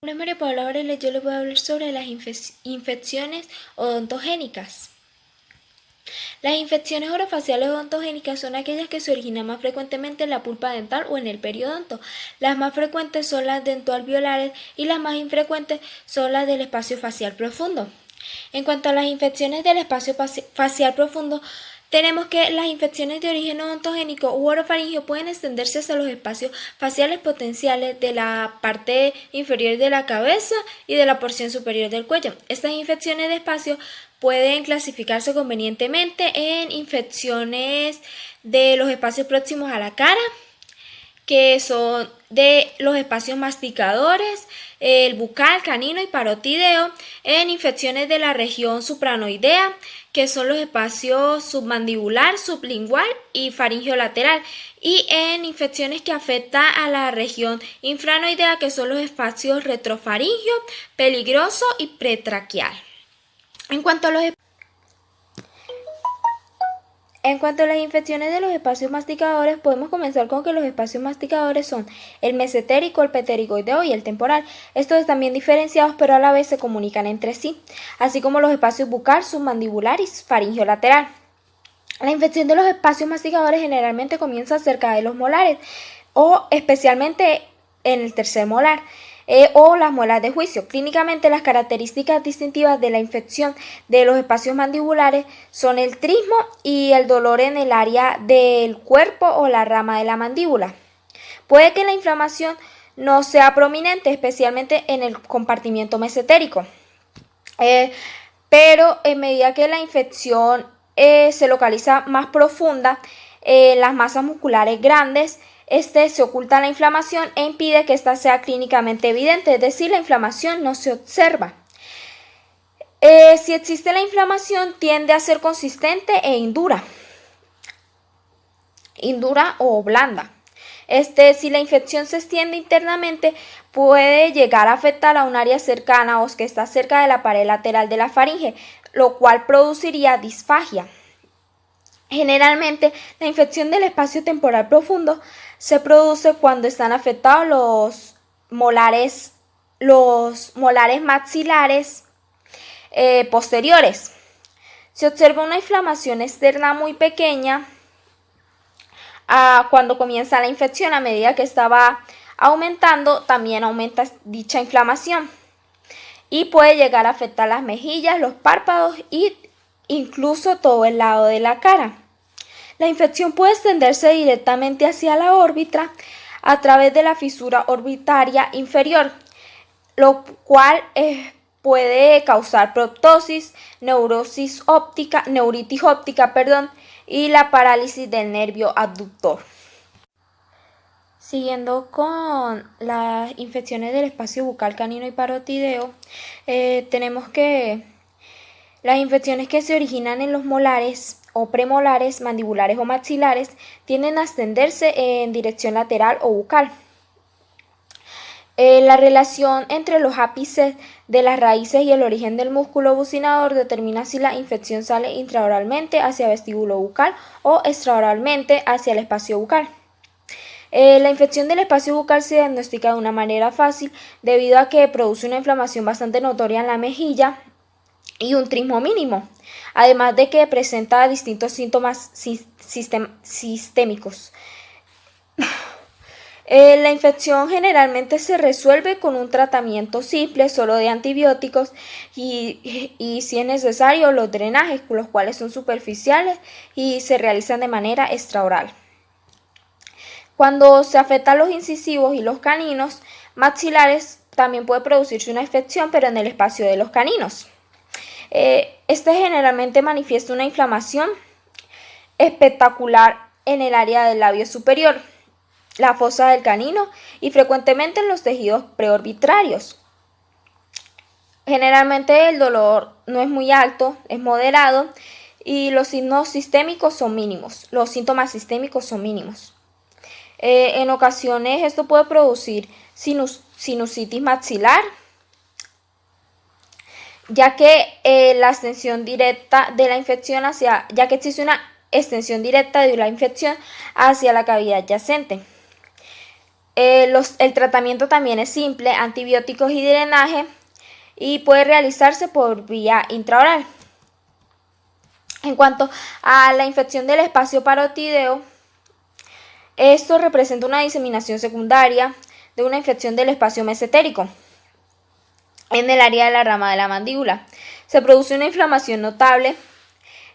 Mi nombre es Paula Aurelia, yo les voy a hablar sobre las infecciones odontogénicas. Las infecciones orofaciales odontogénicas son aquellas que se originan más frecuentemente en la pulpa dental o en el periodonto. Las más frecuentes son las dentoalveolares y las más infrecuentes son las del espacio facial profundo. En cuanto a las infecciones del espacio facial profundo, tenemos que las infecciones de origen odontogénico u orofaringio pueden extenderse hacia los espacios faciales potenciales de la parte inferior de la cabeza y de la porción superior del cuello. Estas infecciones de espacio pueden clasificarse convenientemente en infecciones de los espacios próximos a la cara, que son de los espacios masticadores, el bucal, canino y parotideo, en infecciones de la región supranoidea, que son los espacios submandibular, sublingual y faringio-lateral, y en infecciones que afectan a la región infranoidea, que son los espacios retrofaringio, peligroso y pretraquial. En cuanto a las infecciones de los espacios masticadores, podemos comenzar con que los espacios masticadores son el mesentérico, el pterigoideo y el temporal. Estos están bien diferenciados, pero a la vez se comunican entre sí, así como los espacios bucal, submandibular y faringio-lateral. La infección de los espacios masticadores generalmente comienza cerca de los molares, o especialmente en el tercer molar. O las muelas de juicio. Clínicamente, las características distintivas de la infección de los espacios mandibulares son el trismo y el dolor en el área del cuerpo o la rama de la mandíbula. Puede que la inflamación no sea prominente, especialmente en el compartimiento mesentérico, pero en medida que la infección se localiza más profunda, las masas musculares grandes, se oculta la inflamación e impide que ésta sea clínicamente evidente, es decir, la inflamación no se observa. Si existe la inflamación, tiende a ser consistente e indura o blanda. Si la infección se extiende internamente, puede llegar a afectar a un área cercana o que está cerca de la pared lateral de la faringe, lo cual produciría disfagia. Generalmente, la infección del espacio temporal profundo se produce cuando están afectados los molares maxilares posteriores. Se observa una inflamación externa muy pequeña cuando comienza la infección. A medida que estaba aumentando, también aumenta dicha inflamación y puede llegar a afectar las mejillas, los párpados y incluso todo el lado de la cara. La infección puede extenderse directamente hacia la órbita a través de la fisura orbitaria inferior, lo cual puede causar proptosis, neuritis óptica, y la parálisis del nervio abductor. Siguiendo con las infecciones del espacio bucal, canino y parotideo, tenemos que las infecciones que se originan en los molares o premolares, mandibulares o maxilares tienden a extenderse en dirección lateral o bucal. La relación entre los ápices de las raíces y el origen del músculo bucinador determina si la infección sale intraoralmente hacia el vestíbulo bucal o extraoralmente hacia el espacio bucal. La infección del espacio bucal se diagnostica de una manera fácil debido a que produce una inflamación bastante notoria en la mejilla y un trismo mínimo, además de que presenta distintos síntomas sistémicos. La infección generalmente se resuelve con un tratamiento simple, solo de antibióticos y si es necesario los drenajes, los cuales son superficiales y se realizan de manera extraoral. Cuando se afectan los incisivos y los caninos maxilares, también puede producirse una infección, pero en el espacio de los caninos. Generalmente manifiesta una inflamación espectacular en el área del labio superior, la fosa del canino y frecuentemente en los tejidos preorbitrarios. Generalmente el dolor no es muy alto, es moderado y los síntomas sistémicos son mínimos. En ocasiones esto puede producir sinusitis maxilar, ya que la extensión directa de la infección ya que existe una extensión directa de la infección hacia la cavidad adyacente. El tratamiento también es simple, antibióticos y drenaje, y puede realizarse por vía intraoral. En cuanto a la infección del espacio parotideo, esto representa una diseminación secundaria de una infección del espacio mesentérico en el área de la rama de la mandíbula. Se produce una inflamación notable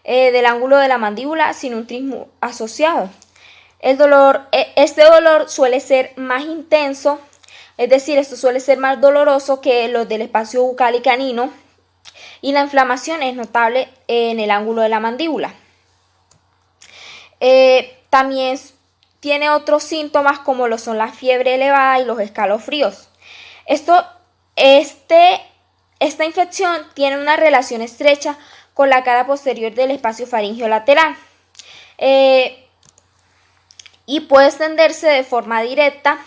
del ángulo de la mandíbula sin un trismo asociado. Este dolor suele ser más intenso, es decir, esto suele ser más doloroso que los del espacio bucal y canino, y la inflamación es notable en el ángulo de la mandíbula. También tiene otros síntomas como lo son la fiebre elevada y los escalofríos. Esta infección tiene una relación estrecha con la cara posterior del espacio faríngeo lateral. Y puede extenderse de forma directa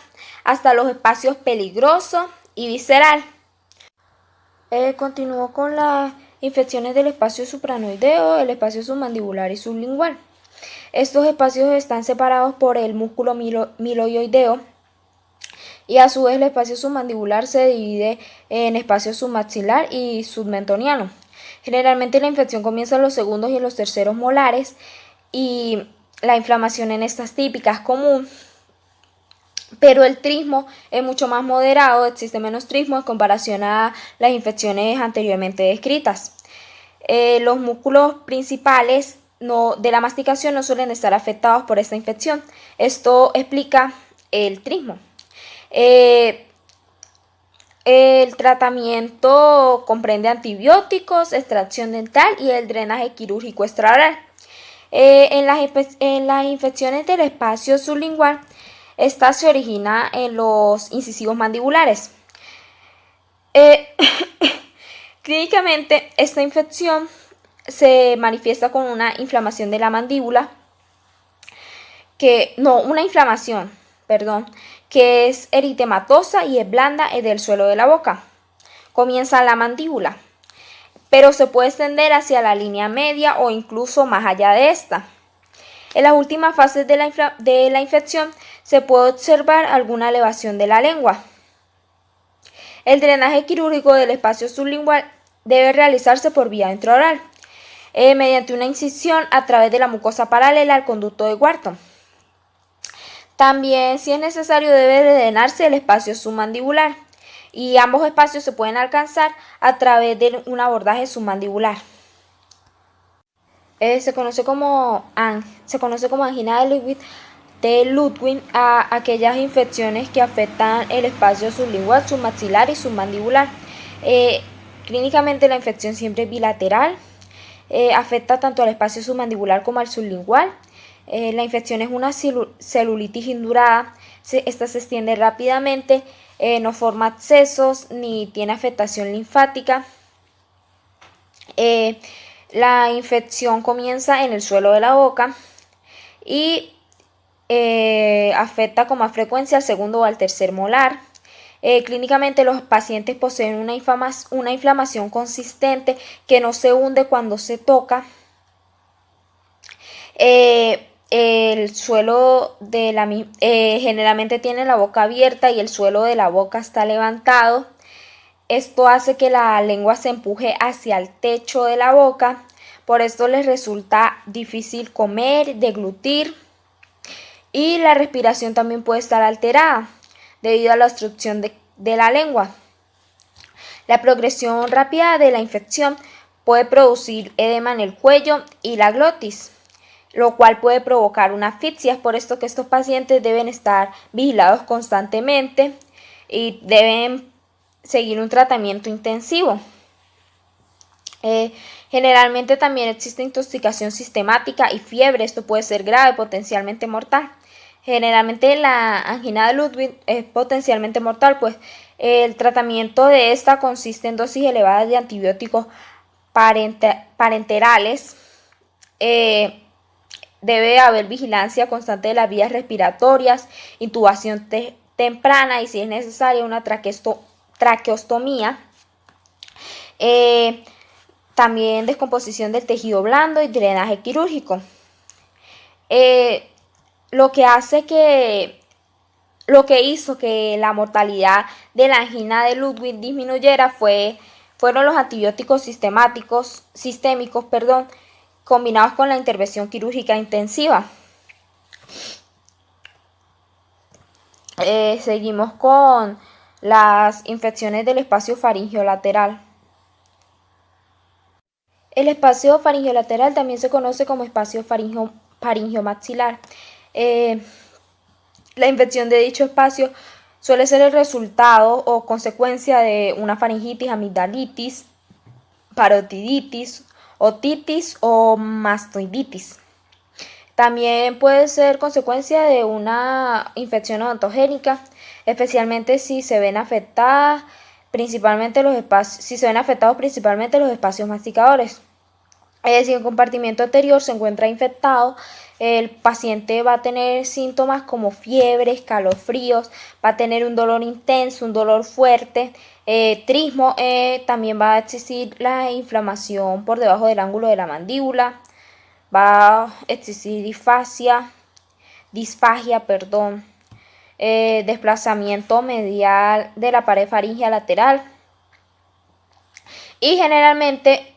hasta los espacios peligroso y visceral. Continúo con las infecciones del espacio supranoideo, el espacio submandibular y sublingual. Estos espacios están separados por el músculo miloioideo, y a su vez el espacio submandibular se divide en espacio submaxilar y submentoniano. Generalmente la infección comienza en los segundos y en los terceros molares, y la inflamación en estas típicas es común, pero el trismo es mucho más moderado, existe menos trismo en comparación a las infecciones anteriormente descritas. Los músculos principales de la masticación no suelen estar afectados por esta infección. Esto explica el trismo. El tratamiento comprende antibióticos, extracción dental y el drenaje quirúrgico extraoral. En las infecciones del espacio sublingual, esta se origina en los incisivos mandibulares. Clínicamente, esta infección se manifiesta con una inflamación de la mandíbula, que es eritematosa y es blanda del suelo de la boca. Comienza en la mandíbula, pero se puede extender hacia la línea media o incluso más allá de esta. En las últimas fases de la infección se puede observar alguna elevación de la lengua. El drenaje quirúrgico del espacio sublingual debe realizarse por vía intraoral, mediante una incisión a través de la mucosa paralela al conducto de Wharton. También, si es necesario, debe drenarse el espacio submandibular, y ambos espacios se pueden alcanzar a través de un abordaje submandibular. Se conoce como angina de Ludwig a aquellas infecciones que afectan el espacio sublingual, submaxilar y submandibular. Clínicamente la infección siempre es bilateral, afecta tanto al espacio submandibular como al sublingual. La infección es una celulitis indurada, esta se extiende rápidamente, no forma abscesos ni tiene afectación linfática. La infección comienza en el suelo de la boca y afecta con más frecuencia al segundo o al tercer molar. Clínicamente los pacientes poseen una inflamación consistente que no se hunde cuando se toca. El suelo generalmente tiene la boca abierta y el suelo de la boca está levantado. Esto hace que la lengua se empuje hacia el techo de la boca, por esto les resulta difícil comer, deglutir, y la respiración también puede estar alterada debido a la obstrucción de la lengua. La progresión rápida de la infección puede producir edema en el cuello y la glotis, lo cual puede provocar una asfixia. Es por esto que estos pacientes deben estar vigilados constantemente y deben seguir un tratamiento intensivo. Generalmente también existe intoxicación sistemática y fiebre. Esto puede ser grave, potencialmente mortal. Generalmente la angina de Ludwig es potencialmente mortal, pues el tratamiento de esta consiste en dosis elevadas de antibióticos parenterales. Debe haber vigilancia constante de las vías respiratorias, intubación temprana y, si es necesaria, una traqueostomía. También descomposición del tejido blando y drenaje quirúrgico. Lo que hace que Lo que hizo que la mortalidad de la angina de Ludwig disminuyera fueron los antibióticos sistémicos, combinados con la intervención quirúrgica intensiva. Seguimos con las infecciones del espacio faríngeo lateral. El espacio faríngeo lateral también se conoce como espacio faríngeo maxilar. La infección de dicho espacio suele ser el resultado o consecuencia de una faringitis, amigdalitis, parotiditis, otitis o mastoiditis. También puede ser consecuencia de una infección odontogénica, especialmente si se ven afectados principalmente los espacios masticadores. Si el compartimiento anterior se encuentra infectado, el paciente va a tener síntomas como fiebre, escalofríos, va a tener un dolor intenso, un dolor fuerte, trismo, también va a existir la inflamación por debajo del ángulo de la mandíbula, va a existir disfagia, desplazamiento medial de la pared faríngea lateral y generalmente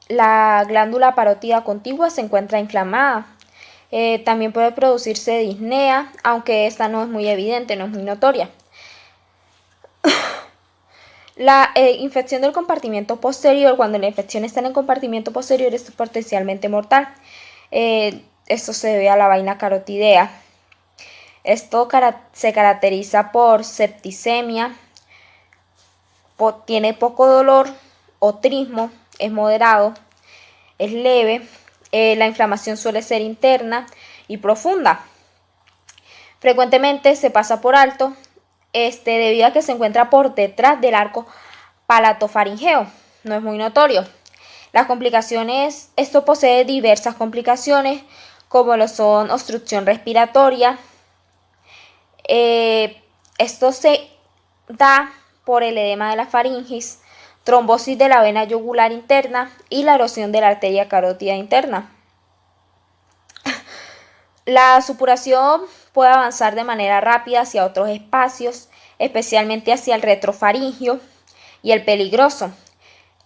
la glándula parótida contigua se encuentra inflamada. También puede producirse disnea, aunque esta no es muy evidente, no es muy notoria. La infección del compartimiento posterior, cuando la infección está en el compartimiento posterior, es potencialmente mortal. Esto se debe a la vaina carotidea. Esto se caracteriza por septicemia, tiene poco dolor, otrismo, es moderado, es leve, la inflamación suele ser interna y profunda. Frecuentemente se pasa por alto debido a que se encuentra por detrás del arco palatofaringeo, no es muy notorio. Las complicaciones, esto posee diversas complicaciones como lo son obstrucción respiratoria. Esto se da por el edema de la faringe, trombosis de la vena yugular interna y la erosión de la arteria carótida interna. La supuración puede avanzar de manera rápida hacia otros espacios, especialmente hacia el retrofaringio y el peligroso.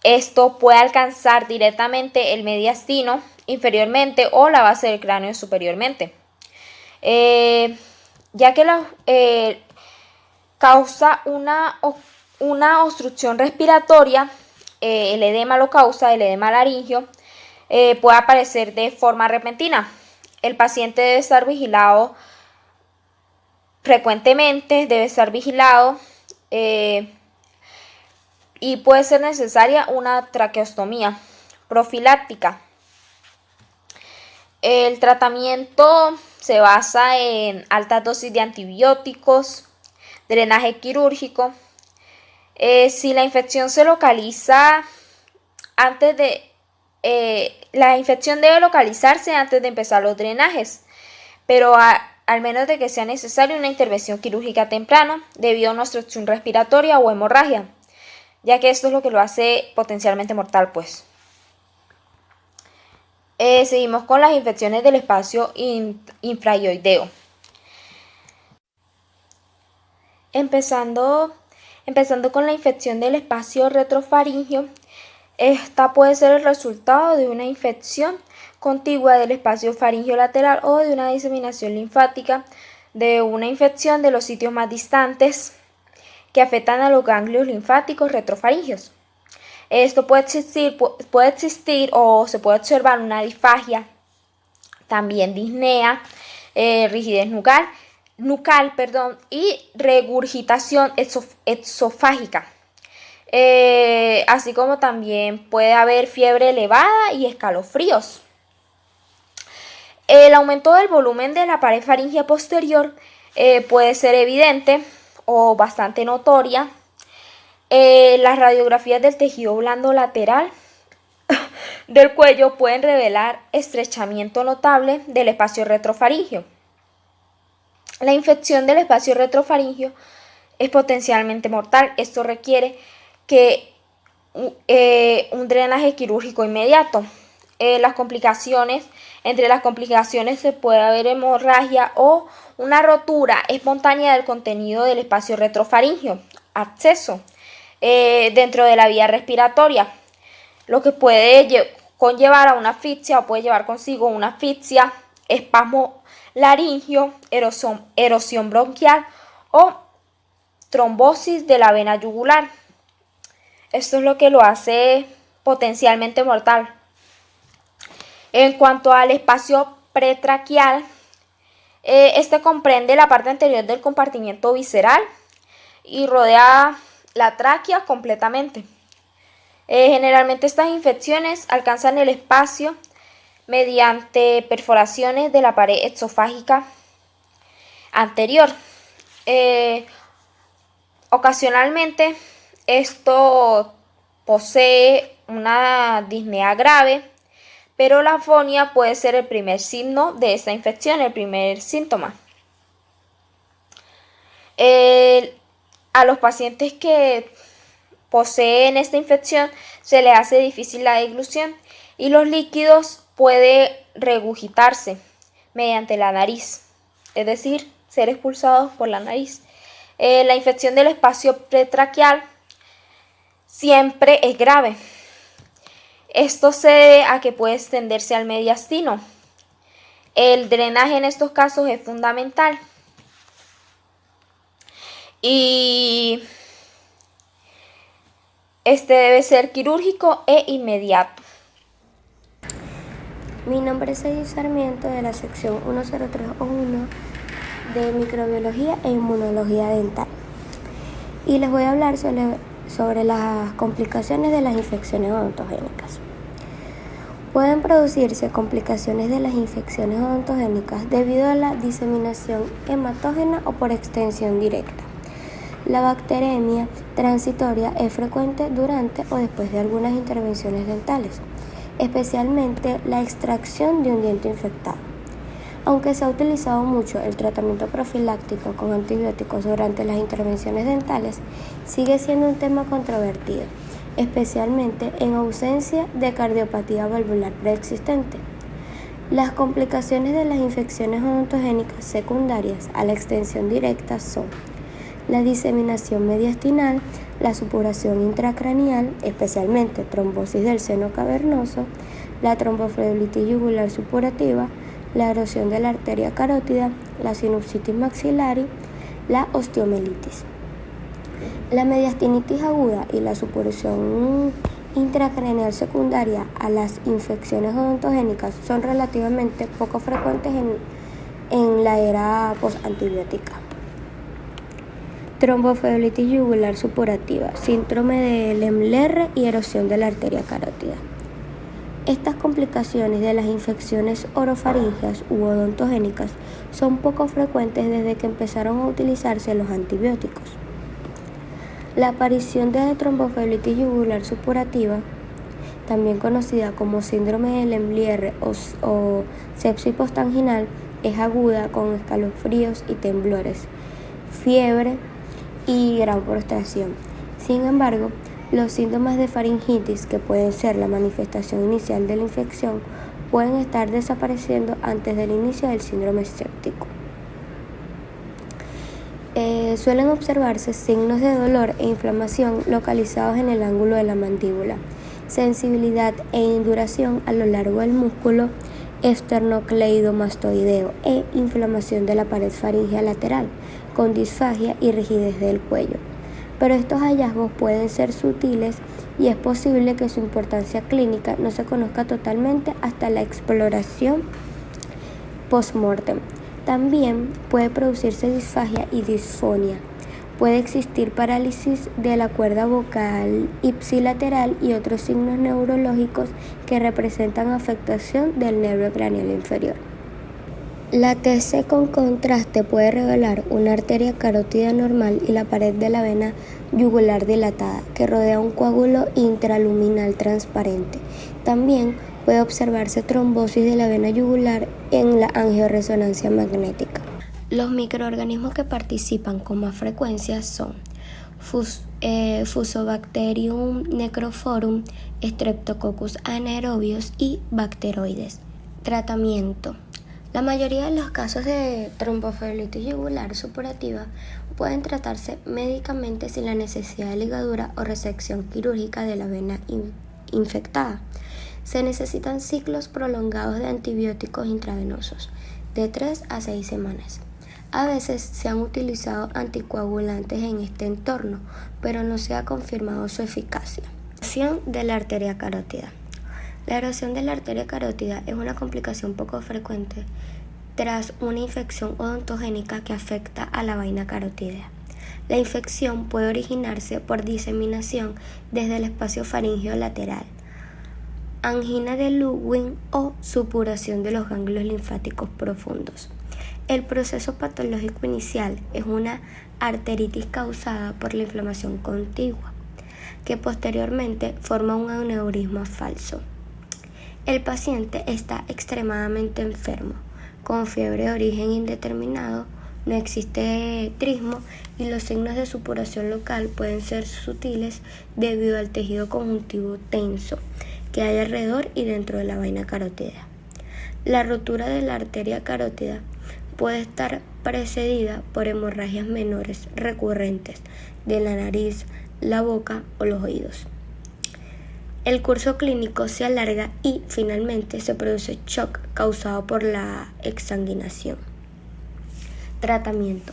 Esto puede alcanzar directamente el mediastino inferiormente o la base del cráneo superiormente. Ya que causa una obstrucción respiratoria, el edema lo causa, el edema laringio, puede aparecer de forma repentina. El paciente debe estar vigilado frecuentemente, y puede ser necesaria una traqueostomía profiláctica. El tratamiento se basa en altas dosis de antibióticos, drenaje quirúrgico. Si la infección se localiza la infección debe localizarse antes de empezar los drenajes, pero al menos de que sea necesaria una intervención quirúrgica temprana debido a una obstrucción respiratoria o hemorragia, ya que esto es lo que lo hace potencialmente mortal, pues. Seguimos con las infecciones del espacio infraioideo. Empezando con la infección del espacio retrofaríngeo, esta puede ser el resultado de una infección contigua del espacio faríngeo lateral o de una diseminación linfática, de una infección de los sitios más distantes que afectan a los ganglios linfáticos retrofaringeos. Esto puede existir o se puede observar una disfagia, también disnea, rigidez nucal, y regurgitación exofágica. Así como también puede haber fiebre elevada y escalofríos. El aumento del volumen de la pared faríngea posterior puede ser evidente o bastante notoria. Las radiografías del tejido blando lateral del cuello pueden revelar estrechamiento notable del espacio retrofaríngeo. La infección del espacio retrofaríngeo es potencialmente mortal. Esto requiere un drenaje quirúrgico inmediato. las complicaciones. Entre las complicaciones se puede haber hemorragia o una rotura espontánea del contenido del espacio retrofaríngeo, absceso, dentro de la vía respiratoria, lo que puede conllevar a una asfixia o puede llevar consigo una asfixia, espasmo laringio, erosión bronquial o trombosis de la vena yugular. Esto es lo que lo hace potencialmente mortal. En cuanto al espacio pretraquial, este comprende la parte anterior del compartimiento visceral y rodea la tráquea completamente. Generalmente estas infecciones alcanzan el espacio mediante perforaciones de la pared exofágica anterior. Ocasionalmente esto posee una disnea grave, pero la afonía puede ser el primer signo de esta infección, el primer síntoma. A los pacientes que poseen esta infección se les hace difícil la deglución y los líquidos pueden regurgitarse mediante la nariz, es decir, ser expulsados por la nariz. La infección del espacio pretraquial siempre es grave. Esto se debe a que puede extenderse al mediastino. El drenaje en estos casos es fundamental. Y este debe ser quirúrgico e inmediato. Mi nombre es Edith Sarmiento de la sección 10301 de Microbiología e Inmunología Dental. Y les voy a hablar sobre las complicaciones de las infecciones odontogénicas. Pueden producirse complicaciones de las infecciones odontogénicas debido a la diseminación hematógena o por extensión directa. La bacteremia transitoria es frecuente durante o después de algunas intervenciones dentales, especialmente la extracción de un diente infectado. Aunque se ha utilizado mucho el tratamiento profiláctico con antibióticos durante las intervenciones dentales, sigue siendo un tema controvertido, especialmente en ausencia de cardiopatía valvular preexistente. Las complicaciones de las infecciones odontogénicas secundarias a la extensión directa son la diseminación mediastinal, la supuración intracraneal, especialmente trombosis del seno cavernoso, la tromboflebitis yugular supurativa, la erosión de la arteria carótida, la sinusitis maxilar, la osteomelitis. La mediastinitis aguda y la supuración intracraneal secundaria a las infecciones odontogénicas son relativamente poco frecuentes en la era postantibiótica. Tromboflebitis yugular supurativa, síndrome de Lemlerre y erosión de la arteria carótida. Estas complicaciones de las infecciones orofaringeas u odontogénicas son poco frecuentes desde que empezaron a utilizarse los antibióticos. La aparición de tromboflebitis yugular supurativa, también conocida como síndrome de Lemlerre o sepsis postanginal, es aguda con escalofríos y temblores, fiebre y gran prostración. Sin embargo, los síntomas de faringitis, que pueden ser la manifestación inicial de la infección, pueden estar desapareciendo antes del inicio del síndrome séptico. Suelen observarse signos de dolor e inflamación localizados en el ángulo de la mandíbula, sensibilidad e induración a lo largo del músculo esternocleidomastoideo e inflamación de la pared faríngea lateral, con disfagia y rigidez del cuello. Pero estos hallazgos pueden ser sutiles y es posible que su importancia clínica no se conozca totalmente hasta la exploración post-mortem. También puede producirse disfagia y disfonia. Puede existir parálisis de la cuerda vocal ipsilateral y otros signos neurológicos que representan afectación del nervio craneal inferior. La TC con contraste puede revelar una arteria carótida normal y la pared de la vena yugular dilatada que rodea un coágulo intraluminal transparente. También puede observarse trombosis de la vena yugular en la angioresonancia magnética. Los microorganismos que participan con más frecuencia son Fusobacterium necrophorum, Streptococcus anaerobius y bacteroides. Tratamiento. La mayoría de los casos de tromboflebitis yugular supurativa pueden tratarse médicamente sin la necesidad de ligadura o resección quirúrgica de la vena infectada. Se necesitan ciclos prolongados de antibióticos intravenosos, de 3 a 6 semanas. A veces se han utilizado anticoagulantes en este entorno, pero no se ha confirmado su eficacia. Erosión de la arteria carótida. La erosión de la arteria carótida es una complicación poco frecuente tras una infección odontogénica que afecta a la vaina carotídea. La infección puede originarse por diseminación desde el espacio faríngeo lateral, angina de Lewin o supuración de los ganglios linfáticos profundos. El proceso patológico inicial es una arteritis causada por la inflamación contigua, que posteriormente forma un aneurisma falso. El paciente está extremadamente enfermo, con fiebre de origen indeterminado, no existe trismo y los signos de supuración local pueden ser sutiles debido al tejido conjuntivo tenso que hay alrededor y dentro de la vaina carótida. La rotura de la arteria carótida puede estar precedida por hemorragias menores recurrentes de la nariz, la boca o los oídos. El curso clínico se alarga y finalmente se produce shock causado por la exsanguinación. Tratamiento.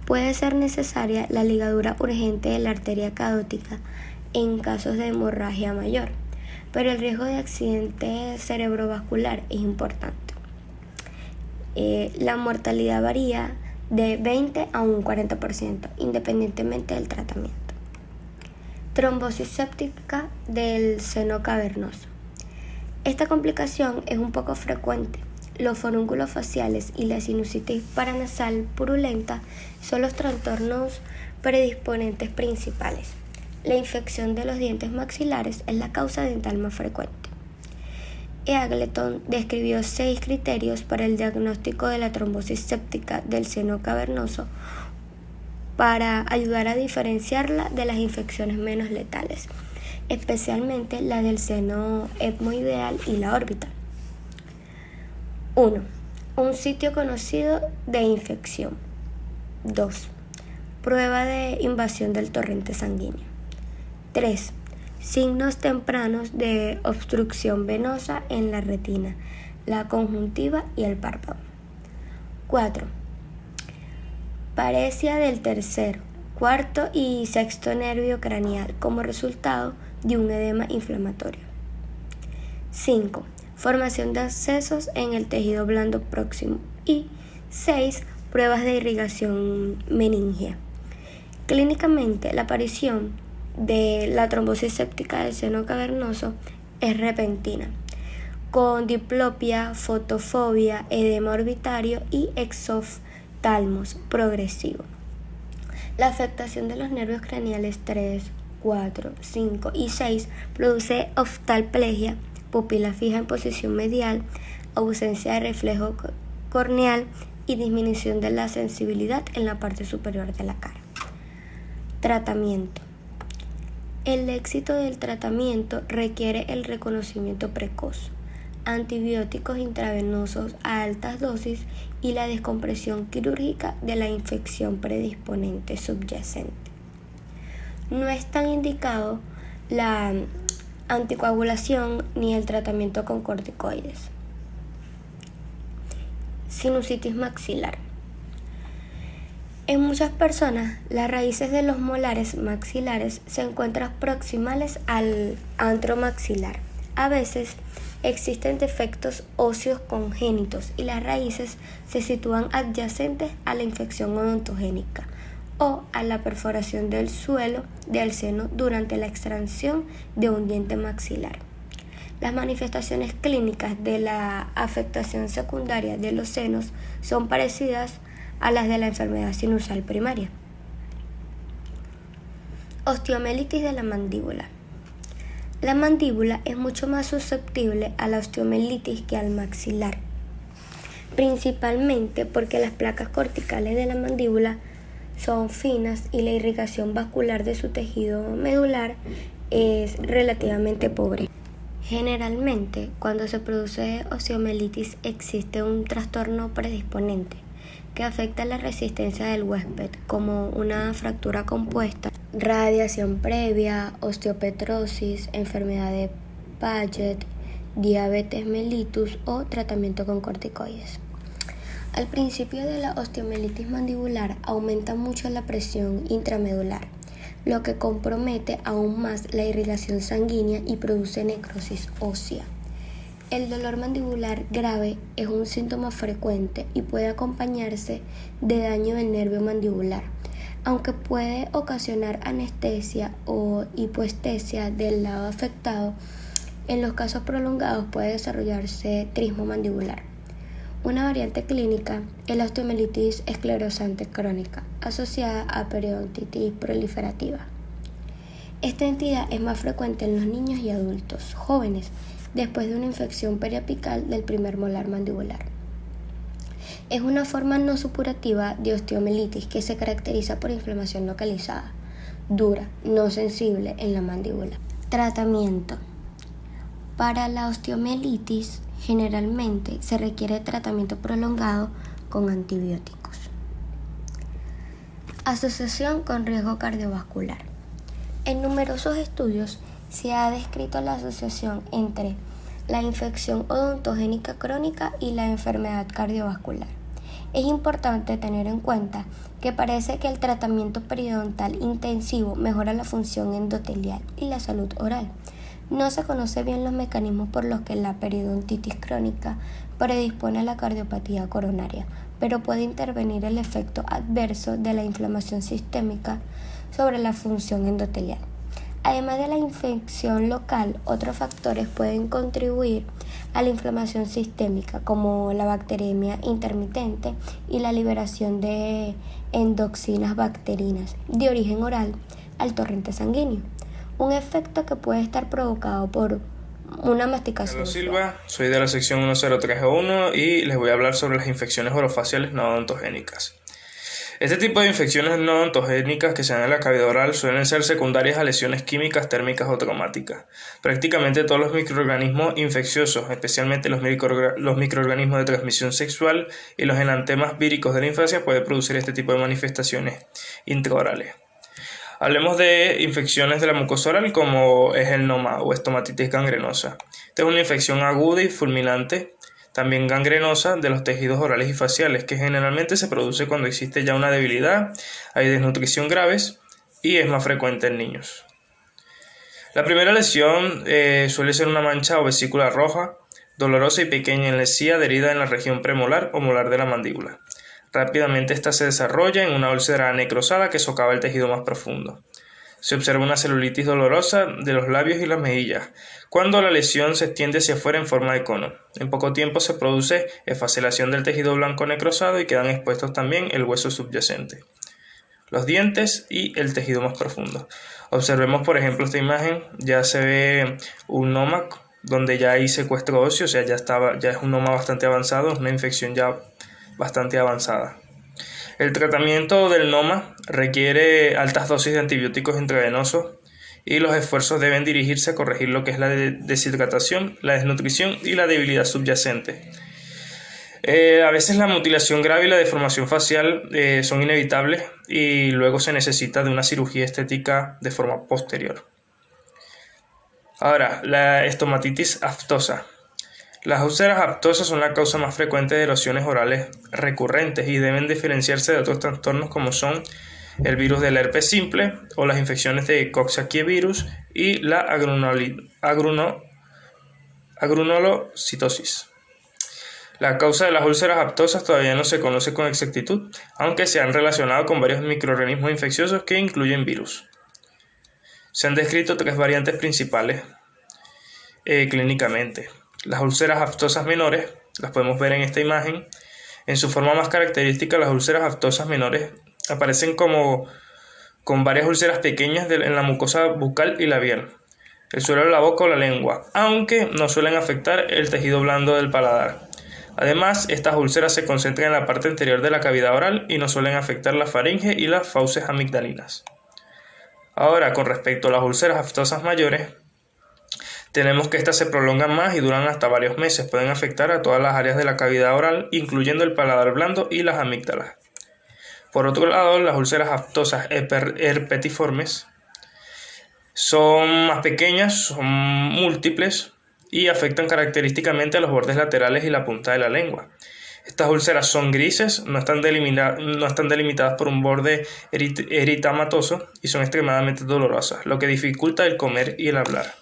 Puede ser necesaria la ligadura urgente de la arteria carótida en casos de hemorragia mayor, pero el riesgo de accidente cerebrovascular es importante. La mortalidad varía de 20 a un 40%, independientemente del tratamiento. Trombosis séptica del seno cavernoso. Esta complicación es un poco frecuente. Los forúnculos faciales y la sinusitis paranasal purulenta son los trastornos predisponentes principales. La infección de los dientes maxilares es la causa dental más frecuente. Eagleton describió 6 criterios para el diagnóstico de la trombosis séptica del seno cavernoso para ayudar a diferenciarla de las infecciones menos letales, especialmente las del seno etmoideal y la órbita. 1. Un sitio conocido de infección. 2. Prueba de invasión del torrente sanguíneo. 3. Signos tempranos de obstrucción venosa en la retina, la conjuntiva y el párpado. 4. Paresia del tercer, cuarto y sexto nervio craneal como resultado de un edema inflamatorio. 5. Formación de abscesos en el tejido blando próximo. Y 6. Pruebas de irrigación meningea. Clínicamente, la aparición de la trombosis séptica del seno cavernoso es repentina, con diplopia, fotofobia, edema orbitario y exoftalmos progresivo. La afectación de los nervios craneales 3, 4, 5 y 6 produce oftalplegia, pupila fija en posición medial, ausencia de reflejo corneal y disminución de la sensibilidad en la parte superior de la cara. Tratamiento. El éxito del tratamiento requiere el reconocimiento precoz, antibióticos intravenosos a altas dosis y la descompresión quirúrgica de la infección predisponente subyacente. No están indicados la anticoagulación ni el tratamiento con corticoides. Sinusitis maxilar. En muchas personas, las raíces de los molares maxilares se encuentran proximales al antro maxilar. A veces existen defectos óseos congénitos y las raíces se sitúan adyacentes a la infección odontogénica o a la perforación del suelo del seno durante la extracción de un diente maxilar. Las manifestaciones clínicas de la afectación secundaria de los senos son parecidas a las de la enfermedad sinusal primaria. Osteomielitis de la mandíbula. La mandíbula es mucho más susceptible a la osteomielitis que al maxilar, principalmente porque las placas corticales de la mandíbula son finas y la irrigación vascular de su tejido medular es relativamente pobre. Generalmente, cuando se produce osteomielitis existe un trastorno predisponente que afecta la resistencia del huésped, como una fractura compuesta, radiación previa, osteopetrosis, enfermedad de Paget, diabetes mellitus o tratamiento con corticoides. Al principio de la osteomielitis mandibular aumenta mucho la presión intramedular, lo que compromete aún más la irrigación sanguínea y produce necrosis ósea. El dolor mandibular grave es un síntoma frecuente y puede acompañarse de daño del nervio mandibular, aunque puede ocasionar anestesia o hipoestesia del lado afectado. En los casos prolongados puede desarrollarse trismo mandibular. Una variante clínica es la osteomielitis esclerosante crónica, asociada a periodontitis proliferativa. Esta entidad es más frecuente en los niños y adultos jóvenes después de una infección periapical del primer molar mandibular. Es una forma no supurativa de osteomielitis que se caracteriza por inflamación localizada, dura, no sensible en la mandíbula. Tratamiento. Para la osteomielitis, generalmente se requiere tratamiento prolongado con antibióticos. Asociación con riesgo cardiovascular. En numerosos estudios se ha descrito la asociación entre la infección odontogénica crónica y la enfermedad cardiovascular. Es importante tener en cuenta que parece que el tratamiento periodontal intensivo mejora la función endotelial y la salud oral. No se conoce bien los mecanismos por los que la periodontitis crónica predispone a la cardiopatía coronaria, pero puede intervenir el efecto adverso de la inflamación sistémica sobre la función endotelial. Además de la infección local, otros factores pueden contribuir a la inflamación sistémica, como la bacteremia intermitente y la liberación de endoxinas bacterinas de origen oral al torrente sanguíneo. Un efecto que puede estar provocado por una masticación. Carlos Silva, soy de la sección 10301 y les voy a hablar sobre las infecciones orofaciales no odontogénicas. Este tipo de infecciones no odontogénicas que se dan en la cavidad oral suelen ser secundarias a lesiones químicas, térmicas o traumáticas. Prácticamente todos los microorganismos infecciosos, especialmente los microorganismos de transmisión sexual y los enantemas víricos de la infancia, pueden producir este tipo de manifestaciones intraorales. Hablemos de infecciones de la mucosa oral como es el NOMA o estomatitis gangrenosa. Esta es una infección aguda y fulminante, también gangrenosa, de los tejidos orales y faciales, que generalmente se produce cuando existe ya una debilidad, hay desnutrición graves y es más frecuente en niños. La primera lesión suele ser una mancha o vesícula roja, dolorosa y pequeña en la encía adherida en la región premolar o molar de la mandíbula. Rápidamente esta se desarrolla en una úlcera necrosada que socava el tejido más profundo. Se observa una celulitis dolorosa de los labios y las mejillas, cuando la lesión se extiende hacia afuera en forma de cono. En poco tiempo se produce esfacelación del tejido blanco necrosado y quedan expuestos también el hueso subyacente, los dientes y el tejido más profundo. Observemos por ejemplo esta imagen, ya se ve un NOMA donde ya hay secuestro óseo, o sea ya es un NOMA bastante avanzado, es una infección ya bastante avanzada. El tratamiento del NOMA requiere altas dosis de antibióticos intravenosos y los esfuerzos deben dirigirse a corregir lo que es la deshidratación, la desnutrición y la debilidad subyacente. A veces la mutilación grave y la deformación facial son inevitables y luego se necesita de una cirugía estética de forma posterior. Ahora, la estomatitis aftosa. Las úlceras aftosas son la causa más frecuente de erosiones orales recurrentes y deben diferenciarse de otros trastornos como son el virus del herpes simple o las infecciones de Coxsackie-virus y la agrunolocitosis. La causa de las úlceras aftosas todavía no se conoce con exactitud, aunque se han relacionado con varios microorganismos infecciosos que incluyen virus. Se han descrito tres variantes principales clínicamente. Las úlceras aftosas menores, las podemos ver en esta imagen. En su forma más característica, las úlceras aftosas menores aparecen con varias úlceras pequeñas en la mucosa bucal y labial, el suelo de la boca o la lengua, aunque no suelen afectar el tejido blando del paladar. Además, estas úlceras se concentran en la parte anterior de la cavidad oral y no suelen afectar la faringe y las fauces amigdalinas. Ahora, con respecto a las úlceras aftosas mayores, tenemos que estas se prolongan más y duran hasta varios meses. Pueden afectar a todas las áreas de la cavidad oral, incluyendo el paladar blando y las amígdalas. Por otro lado, las úlceras aftosas herpetiformes son más pequeñas, son múltiples y afectan característicamente a los bordes laterales y la punta de la lengua. Estas úlceras son grises, no están delimitadas por un borde eritematoso y son extremadamente dolorosas, lo que dificulta el comer y el hablar.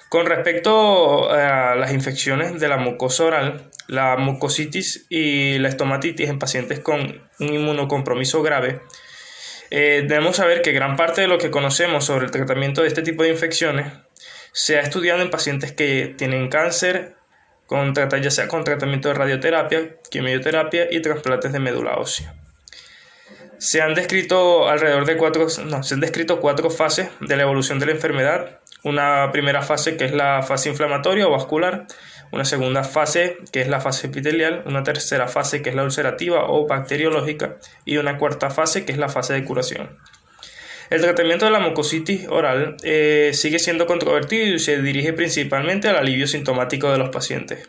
Con respecto a las infecciones de la mucosa oral, la mucositis y la estomatitis en pacientes con un inmunocompromiso grave, debemos saber que gran parte de lo que conocemos sobre el tratamiento de este tipo de infecciones se ha estudiado en pacientes que tienen cáncer, ya sea con tratamiento de radioterapia, quimioterapia y trasplantes de médula ósea. Se han descrito cuatro fases de la evolución de la enfermedad. Una primera fase que es la fase inflamatoria o vascular, una segunda fase que es la fase epitelial, una tercera fase que es la ulcerativa o bacteriológica y una cuarta fase que es la fase de curación. El tratamiento de la mucositis oral sigue siendo controvertido y se dirige principalmente al alivio sintomático de los pacientes.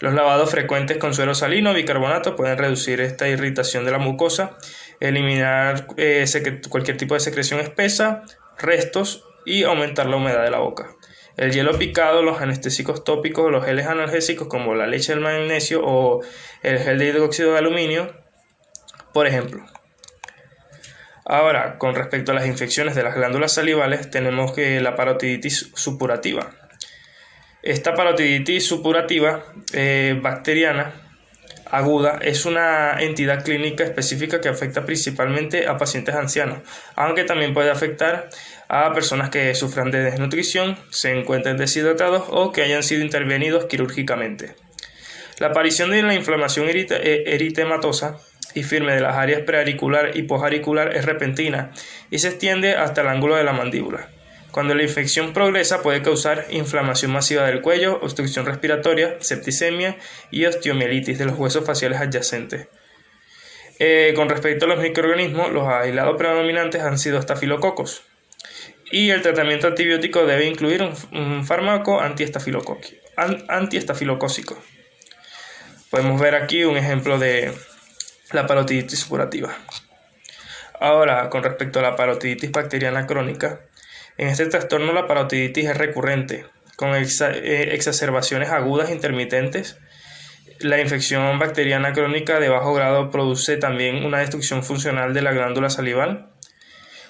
Los lavados frecuentes con suero salino o bicarbonato pueden reducir esta irritación de la mucosa, eliminar cualquier tipo de secreción espesa, restos y aumentar la humedad de la boca. El hielo picado, los anestésicos tópicos, los geles analgésicos como la leche de magnesio o el gel de hidróxido de aluminio, por ejemplo. Ahora, con respecto a las infecciones de las glándulas salivales, tenemos que la parotiditis supurativa. Esta parotiditis supurativa bacteriana aguda es una entidad clínica específica que afecta principalmente a pacientes ancianos, aunque también puede afectar a personas que sufran de desnutrición, se encuentren deshidratados o que hayan sido intervenidos quirúrgicamente. La aparición de la inflamación eritematosa y firme de las áreas preauricular y posauricular es repentina y se extiende hasta el ángulo de la mandíbula. Cuando la infección progresa puede causar inflamación masiva del cuello, obstrucción respiratoria, septicemia y osteomielitis de los huesos faciales adyacentes. Con respecto a los microorganismos, los aislados predominantes han sido estafilococos y el tratamiento antibiótico debe incluir un fármaco antiestafilocócico. Podemos ver aquí un ejemplo de la parotiditis supurativa. Ahora, con respecto a la parotiditis bacteriana crónica, en este trastorno la parotiditis es recurrente, con exacerbaciones agudas intermitentes. La infección bacteriana crónica de bajo grado produce también una destrucción funcional de la glándula salival.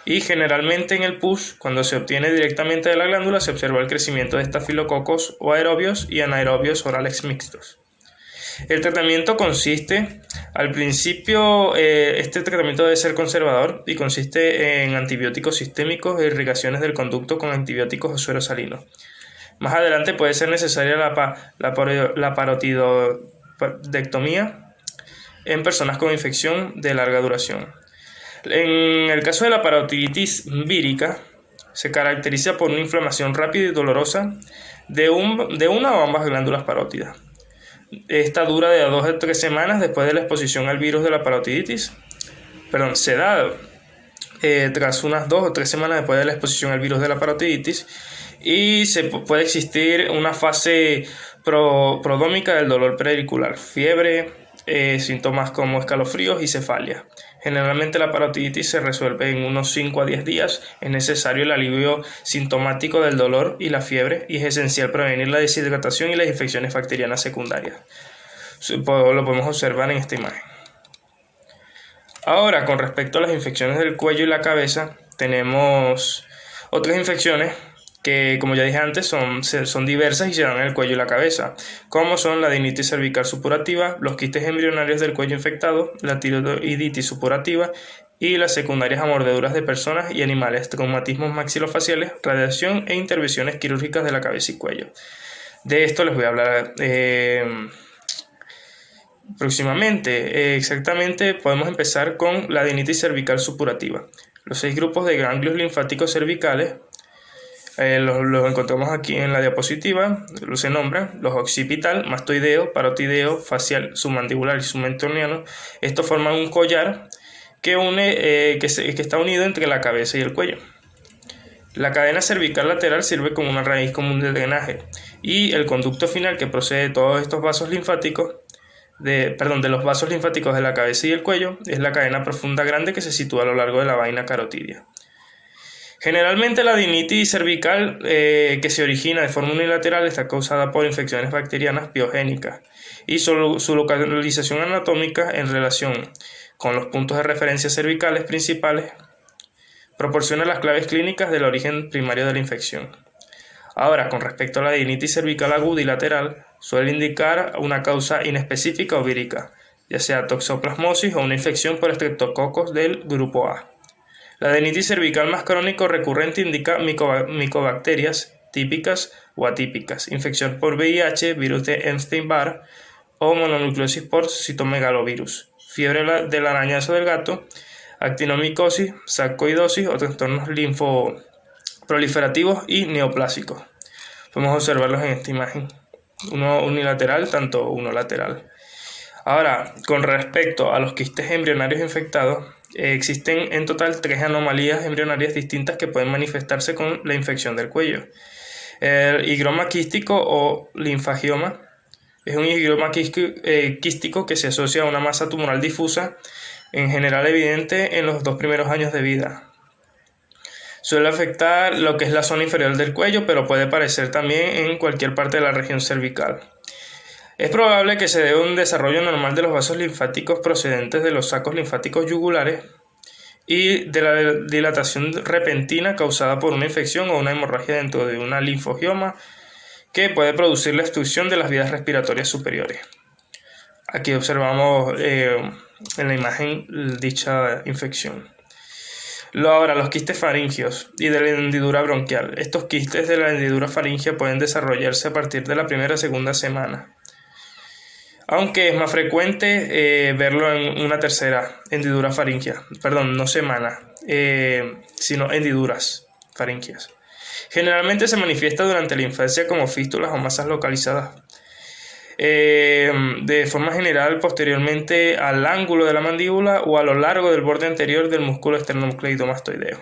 Y generalmente en el pus, cuando se obtiene directamente de la glándula, se observa el crecimiento de estafilococos o aerobios y anaerobios orales mixtos. El tratamiento consiste, al principio, este tratamiento debe ser conservador y consiste en antibióticos sistémicos e irrigaciones del conducto con antibióticos o suero salino. Más adelante puede ser necesaria la parotidectomía en personas con infección de larga duración. En el caso de la parotiditis vírica, se caracteriza por una inflamación rápida y dolorosa de una o ambas glándulas parótidas. Esta dura de 2 a 3 semanas después de la exposición al virus de la parotiditis. Se da tras unas 2 o 3 semanas después de la exposición al virus de la parotiditis y puede existir una fase prodrómica del dolor preauricular, fiebre, síntomas como escalofríos y cefalia. Generalmente la parotiditis se resuelve en unos 5 a 10 días. Es necesario el alivio sintomático del dolor y la fiebre y es esencial prevenir la deshidratación y las infecciones bacterianas secundarias. Lo podemos observar en esta imagen. Ahora, con respecto a las infecciones del cuello y la cabeza, tenemos otras infecciones que, como ya dije antes, son diversas y se dan en el cuello y la cabeza, como son la adenitis cervical supurativa, los quistes embrionarios del cuello infectado, la tiroiditis supurativa y las secundarias a mordeduras de personas y animales, traumatismos maxilofaciales, radiación e intervenciones quirúrgicas de la cabeza y cuello. De esto les voy a hablar próximamente. Exactamente, podemos empezar con la adenitis cervical supurativa. Los 6 grupos de ganglios linfáticos cervicales Los encontramos aquí en la diapositiva, se nombran los occipital, mastoideo, parotideo, facial, submandibular y submentoriano. Estos forman un collar que está unido entre la cabeza y el cuello. La cadena cervical lateral sirve como una raíz común de drenaje y el conducto final que procede de todos estos vasos linfáticos, de los vasos linfáticos de la cabeza y el cuello, es la cadena profunda grande que se sitúa a lo largo de la vaina carotidia. Generalmente la adenitis cervical que se origina de forma unilateral está causada por infecciones bacterianas biogénicas y su localización anatómica en relación con los puntos de referencia cervicales principales proporciona las claves clínicas del origen primario de la infección. Ahora, con respecto a la adenitis cervical aguda y lateral, suele indicar una causa inespecífica o vírica, ya sea toxoplasmosis o una infección por estreptococos del grupo A. La adenitis cervical más crónica o recurrente indica micobacterias típicas o atípicas, infección por VIH, virus de Epstein-Barr o mononucleosis por citomegalovirus, fiebre del arañazo del gato, actinomicosis, sarcoidosis o trastornos linfoproliferativos y neoplásicos. Podemos observarlos en esta imagen, uno unilateral, tanto uno lateral. Ahora, con respecto a los quistes embrionarios infectados, existen en total 3 anomalías embrionarias distintas que pueden manifestarse con la infección del cuello. El higroma quístico o linfagioma es un higroma quístico que se asocia a una masa tumoral difusa, en general evidente en los 2 primeros años de vida. Suele afectar lo que es la zona inferior del cuello, pero puede aparecer también en cualquier parte de la región cervical. Es probable que se deba a un desarrollo normal de los vasos linfáticos procedentes de los sacos linfáticos yugulares y de la dilatación repentina causada por una infección o una hemorragia dentro de una linfogioma que puede producir la obstrucción de las vías respiratorias superiores. Aquí observamos en la imagen dicha infección. Ahora, los quistes faringios y de la hendidura bronquial. Estos quistes de la hendidura faringea pueden desarrollarse a partir de la primera o segunda semana, aunque es más frecuente verlo en una tercera hendidura faringea, no semana, sino hendiduras faringeas. Generalmente se manifiesta durante la infancia como fístulas o masas localizadas de forma general posteriormente al ángulo de la mandíbula o a lo largo del borde anterior del músculo esternocleidomastoideo.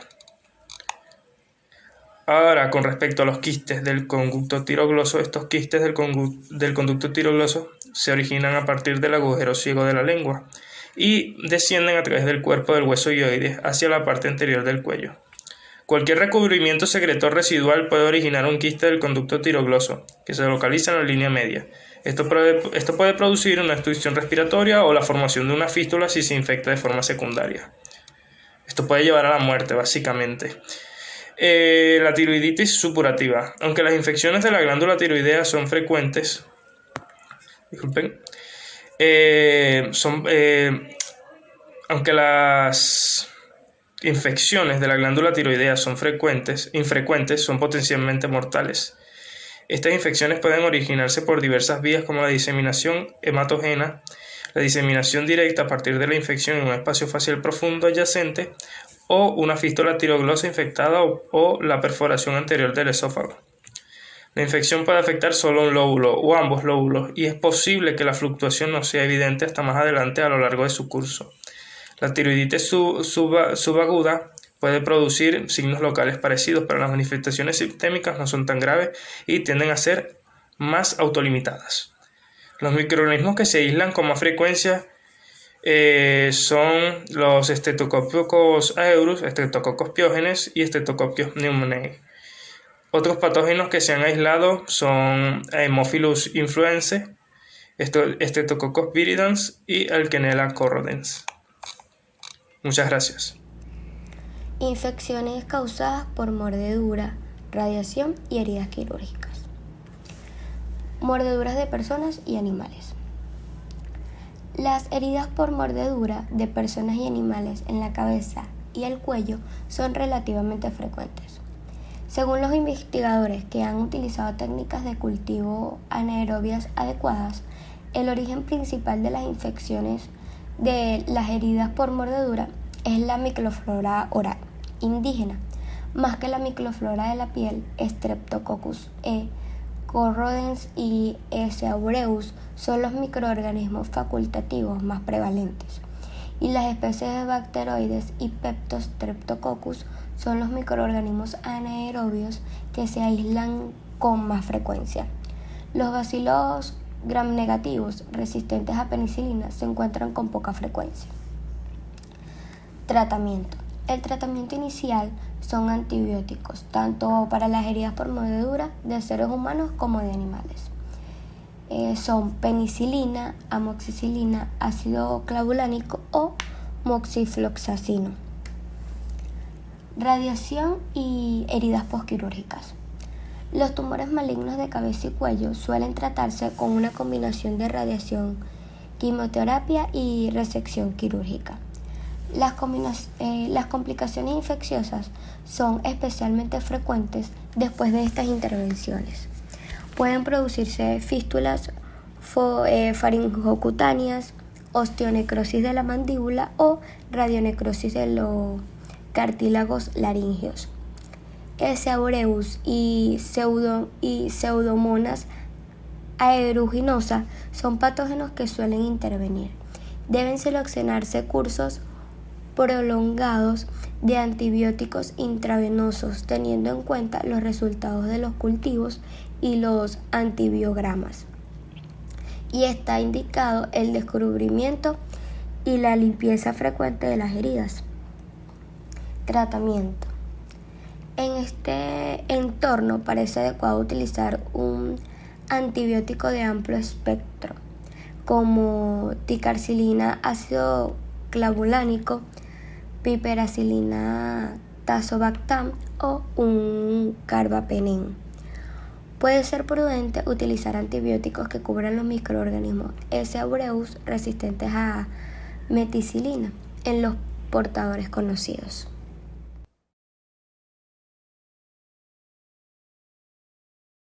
Ahora, con respecto a los quistes del conducto tirogloso, estos quistes del conducto tirogloso se originan a partir del agujero ciego de la lengua y descienden a través del cuerpo del hueso hioides hacia la parte anterior del cuello. Cualquier recubrimiento secretor residual puede originar un quiste del conducto tirogloso, que se localiza en la línea media. Esto puede producir una obstrucción respiratoria o la formación de una fístula si se infecta de forma secundaria. Esto puede llevar a la muerte, básicamente. La tiroiditis supurativa. Aunque las infecciones de la glándula tiroidea son frecuentes, aunque las infecciones de la glándula tiroidea son infrecuentes, son potencialmente mortales. Estas infecciones pueden originarse por diversas vías como la diseminación hematógena, la diseminación directa a partir de la infección en un espacio facial profundo adyacente o una fístula tiroglosa infectada o la perforación anterior del esófago. La infección puede afectar solo un lóbulo o ambos lóbulos y es posible que la fluctuación no sea evidente hasta más adelante a lo largo de su curso. La tiroiditis subaguda puede producir signos locales parecidos, pero las manifestaciones sistémicas no son tan graves y tienden a ser más autolimitadas. Los microorganismos que se aíslan con más frecuencia son los Streptococcus aureus, Streptococcus pyogenes y Streptococcus pneumoniae. Otros patógenos que se han aislado son Haemophilus influenzae, Streptococcus viridans y Alkenella corrodens. Muchas gracias. Infecciones causadas por mordedura, radiación y heridas quirúrgicas. Mordeduras de personas y animales. Las heridas por mordedura de personas y animales en la cabeza y el cuello son relativamente frecuentes. Según los investigadores que han utilizado técnicas de cultivo anaerobias adecuadas, el origen principal de las infecciones de las heridas por mordedura es la microflora oral indígena, más que la microflora de la piel, Streptococcus corrodens y S. aureus son los microorganismos facultativos más prevalentes, y las especies de bacteroides y Streptococcus son los microorganismos anaerobios que se aíslan con más frecuencia. Los bacilos gram negativos resistentes a penicilina se encuentran con poca frecuencia. Tratamiento. El tratamiento inicial son antibióticos, tanto para las heridas por mordedura de seres humanos como de animales. Son penicilina, amoxicilina, ácido clavulánico o moxifloxacino. Radiación y heridas posquirúrgicas. Los tumores malignos de cabeza y cuello suelen tratarse con una combinación de radiación, quimioterapia y resección quirúrgica. Las complicaciones infecciosas son especialmente frecuentes después de estas intervenciones. Pueden producirse fístulas faringocutáneas, osteonecrosis de la mandíbula o radionecrosis de los cartílagos laringeos. S. aureus y Pseudomonas aeruginosa son patógenos que suelen intervenir. Deben seleccionarse cursos prolongados de antibióticos intravenosos teniendo en cuenta los resultados de los cultivos y los antibiogramas. Y está indicado el descubrimiento y la limpieza frecuente de las heridas. Tratamiento. En este entorno parece adecuado utilizar un antibiótico de amplio espectro como ticarcilina, ácido clavulánico, piperacilina, tazobactam o un carbapenem. Puede ser prudente utilizar antibióticos que cubran los microorganismos S. aureus resistentes a meticilina en los portadores conocidos.